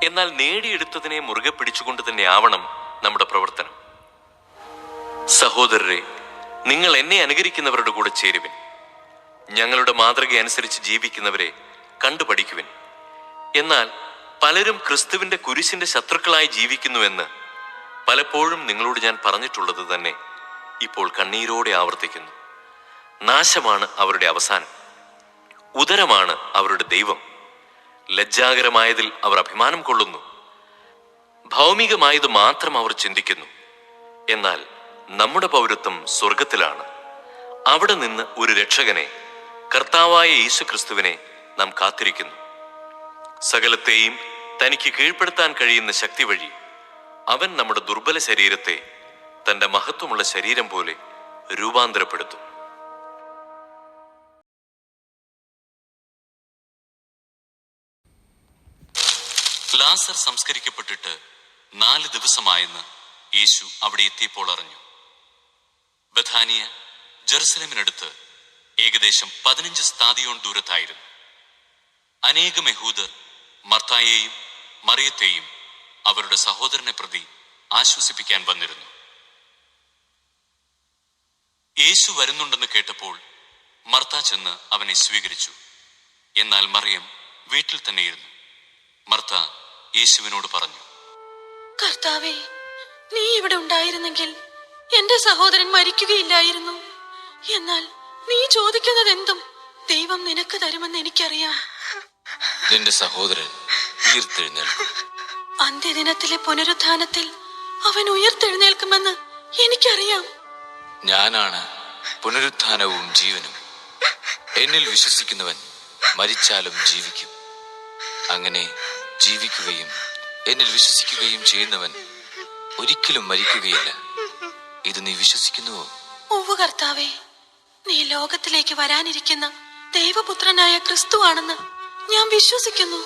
എന്നാൽ നേടിയെടുത്തതിനെ മുറുകെ പിടിച്ചുകൊണ്ട് തന്നെ ആവണം നമ്മുടെ പ്രവർത്തനം. സഹോദരരെ, നിങ്ങൾ എന്നെ അനുകരിക്കുന്നവരുടെ കൂടെ ചേരുവിൻ. ഞങ്ങളുടെ മാതൃക അനുസരിച്ച് ജീവിക്കുന്നവരെ കണ്ടുപഠിക്കുവിൻ. എന്നാൽ പലരും ക്രിസ്തുവിന്റെ കുരിശിന്റെ ശത്രുക്കളായി ജീവിക്കുന്നുവെന്ന് പലപ്പോഴും നിങ്ങളോട് ഞാൻ പറഞ്ഞിട്ടുള്ളത് തന്നെ ഇപ്പോൾ കണ്ണീരോടെ ആവർത്തിക്കുന്നു. നാശമാണ് അവരുടെ അവസാനം, ഉദരമാണ് അവരുടെ ദൈവം. ലജ്ജാകരമായതിൽ അവർ അഭിമാനം കൊള്ളുന്നു, ഭൗമികമായത് മാത്രം അവർ ചിന്തിക്കുന്നു. എന്നാൽ നമ്മുടെ പൗരത്വം സ്വർഗത്തിലാണ്. അവിടെ നിന്ന് ഒരു രക്ഷകനെ, കർത്താവായ യേശു ക്രിസ്തുവിനെ നാം കാത്തിരിക്കുന്നു. സകലത്തെയും തനിക്ക് കീഴ്പ്പെടുത്താൻ കഴിയുന്ന ശക്തി വഴി അവൻ നമ്മുടെ ദുർബല ശരീരത്തെ തന്റെ മഹത്വമുള്ള ശരീരം പോലെ രൂപാന്തരപ്പെടുത്തും. ലാസർ സംസ്കരിക്കപ്പെട്ടിട്ട് 4 ദിവസമായെന്ന് യേശു അവിടെ എത്തിയപ്പോൾ അറിഞ്ഞു. ബഥാനിയ ജെറുസലേമിനടുത്ത് ഏകദേശം 15 സ്താദിയോൺ ദൂരത്തായിരുന്നു. അനേകം യഹൂദർ മർത്തായെയും മറിയത്തെയും അവരുടെ സഹോദരനെ പ്രതി ആശ്വസിപ്പിക്കാൻ വന്നിരുന്നു. യേശു വരുന്നുണ്ടെന്ന് കേട്ടപ്പോൾ മർത്ത ചെന്ന് അവനെ സ്വീകരിച്ചു. എന്നാൽ മറിയം വീട്ടിൽ തന്നെയിരുന്നു. മർത്ത യേശുവിനോട് പറഞ്ഞു, കർത്താവേ, നീ ഇവിടെ ഉണ്ടായിരുന്നെങ്കിൽ എന്റെ സഹോദരൻ മരിക്കുകയില്ലായിരുന്നു. എന്നാൽ നീ ചോദിക്കുന്നത് എന്തും ദൈവം നിനക്ക് തരുമെന്ന് എനിക്കറിയാം. നിന്റെ സഹോദരൻ ഉയർത്തെഴുന്നേൽക്കും. അന്ത്യദിനത്തിലെ പുനരുത്ഥാനത്തിൽ അവൻ ഉയർത്തെഴുന്നേൽക്കുമെന്ന് എനിക്കറിയാം. ഞാനാണ് പുനരുത്ഥാനവും ജീവനും. എന്നിൽ വിശ്വസിക്കുന്നവൻ മരിച്ചാലും ജീവിക്കും. അങ്ങനെ ജീവിക്കുകയും എന്നിൽ വിശ്വസിക്കുകയും ചെയ്യുന്നവൻ ഒരിക്കലും മരിക്കുകയില്ല. ഇത് നീ വിശ്വസിക്കുന്നുവോ? ഉവ്വ് കർത്താവേ, നീ ലോകത്തിലേക്ക് വരാനിരിക്കുന്ന ദൈവപുത്രനായ ക്രിസ്തുവാണെന്ന് ഞാൻ വിശ്വസിക്കുന്നു.